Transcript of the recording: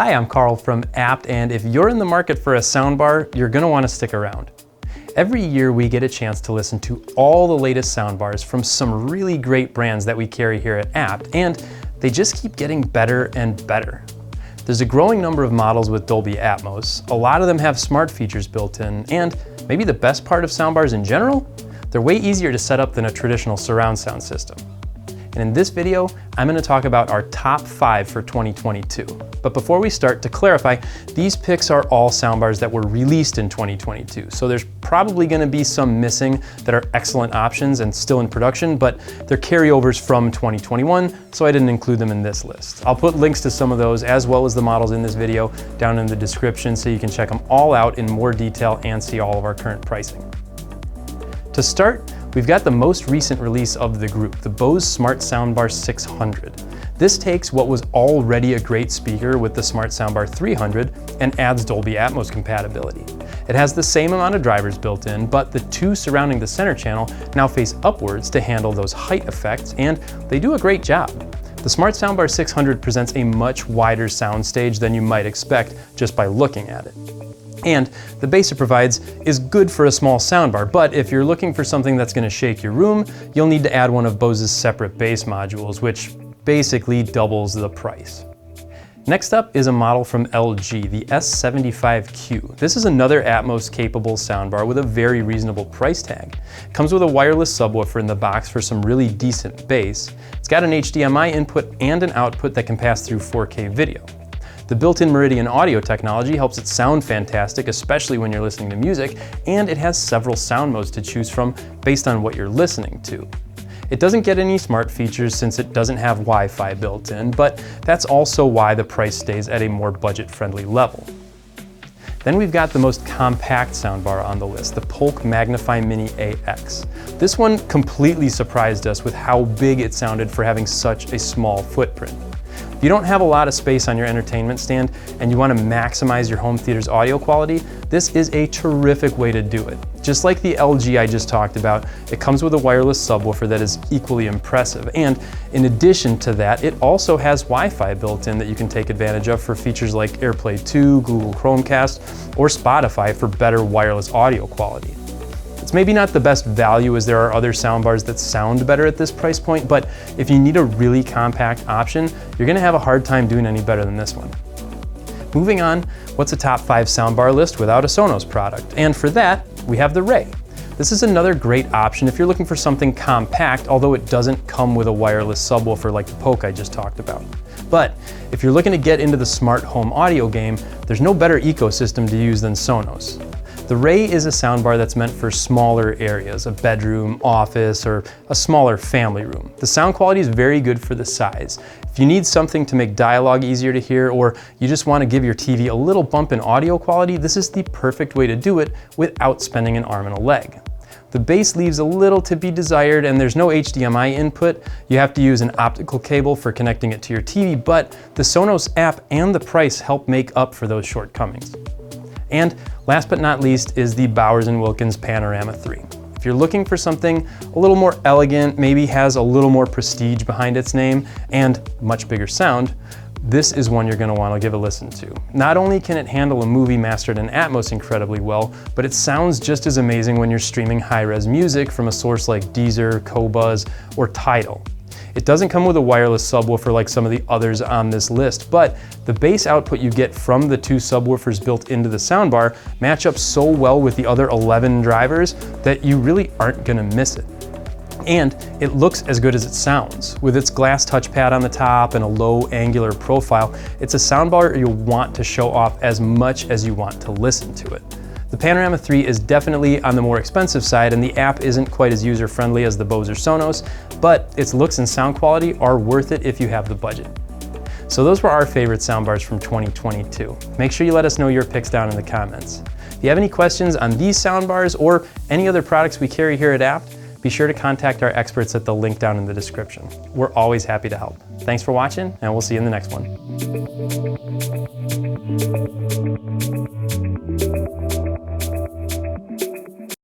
Hi, I'm Carl from Apt, and if you're in the market for a soundbar, you're gonna wanna stick around. Every year we get a chance to listen to all the latest soundbars from some really great brands that we carry here at Apt, and they just keep getting better and better. There's a growing number of models with Dolby Atmos, a lot of them have smart features built in, and maybe the best part of soundbars in general? They're way easier to set up than a traditional surround sound system. And in this video, I'm going to talk about our top 5 for 2022. But before we start, to clarify, these picks are all soundbars that were released in 2022. So there's probably going to be some missing that are excellent options and still in production, but they're carryovers from 2021, so I didn't include them in this list. I'll put links to some of those as well as the models in this video down in the description so you can check them all out in more detail and see all of our current pricing. To start, we've got the most recent release of the group, the Bose Smart Soundbar 600. This takes what was already a great speaker with the Smart Soundbar 300 and adds Dolby Atmos compatibility. It has the same amount of drivers built in, but the two surrounding the center channel now face upwards to handle those height effects, and they do a great job. The Smart Soundbar 600 presents a much wider soundstage than you might expect just by looking at it. And the bass it provides is good for a small soundbar, but if you're looking for something that's going to shake your room, you'll need to add one of Bose's separate bass modules, which basically doubles the price. Next up is a model from LG, the S75Q. This is another Atmos-capable soundbar with a very reasonable price tag. It comes with a wireless subwoofer in the box for some really decent bass. It's got an HDMI input and an output that can pass through 4K video. The built-in Meridian audio technology helps it sound fantastic, especially when you're listening to music, and it has several sound modes to choose from based on what you're listening to. It doesn't get any smart features since it doesn't have Wi-Fi built in, but that's also why the price stays at a more budget-friendly level. Then we've got the most compact soundbar on the list, the Polk Magnifi Mini AX. This one completely surprised us with how big it sounded for having such a small footprint. If you don't have a lot of space on your entertainment stand and you want to maximize your home theater's audio quality, this is a terrific way to do it. Just like the LG I just talked about, it comes with a wireless subwoofer that is equally impressive. And in addition to that, it also has Wi-Fi built in that you can take advantage of for features like AirPlay 2, Google Chromecast, or Spotify for better wireless audio quality. It's maybe not the best value as there are other soundbars that sound better at this price point, but if you need a really compact option, you're gonna have a hard time doing any better than this one. Moving on, what's a top 5 soundbar list without a Sonos product? And for that, we have the Ray. This is another great option if you're looking for something compact, although it doesn't come with a wireless subwoofer like the Polk I just talked about. But if you're looking to get into the smart home audio game, there's no better ecosystem to use than Sonos. The Ray is a soundbar that's meant for smaller areas, a bedroom, office, or a smaller family room. The sound quality is very good for the size. If you need something to make dialogue easier to hear, or you just want to give your TV a little bump in audio quality, this is the perfect way to do it without spending an arm and a leg. The bass leaves a little to be desired, and there's no HDMI input. You have to use an optical cable for connecting it to your TV, but the Sonos app and the price help make up for those shortcomings. And last but not least is the Bowers & Wilkins Panorama 3. If you're looking for something a little more elegant, maybe has a little more prestige behind its name, and much bigger sound, this is one you're gonna wanna give a listen to. Not only can it handle a movie mastered in Atmos incredibly well, but it sounds just as amazing when you're streaming high-res music from a source like Deezer, Qobuz, or Tidal. It doesn't come with a wireless subwoofer like some of the others on this list, but the bass output you get from the 2 subwoofers built into the soundbar match up so well with the other 11 drivers that you really aren't gonna miss it. And it looks as good as it sounds. With its glass touchpad on the top and a low angular profile, it's a soundbar you'll want to show off as much as you want to listen to it. The Panorama 3 is definitely on the more expensive side, and the app isn't quite as user-friendly as the Bose or Sonos, but its looks and sound quality are worth it if you have the budget. So those were our favorite soundbars from 2022. Make sure you let us know your picks down in the comments. If you have any questions on these soundbars or any other products we carry here at Apt, be sure to contact our experts at the link down in the description. We're always happy to help. Thanks for watching, and we'll see you in the next one.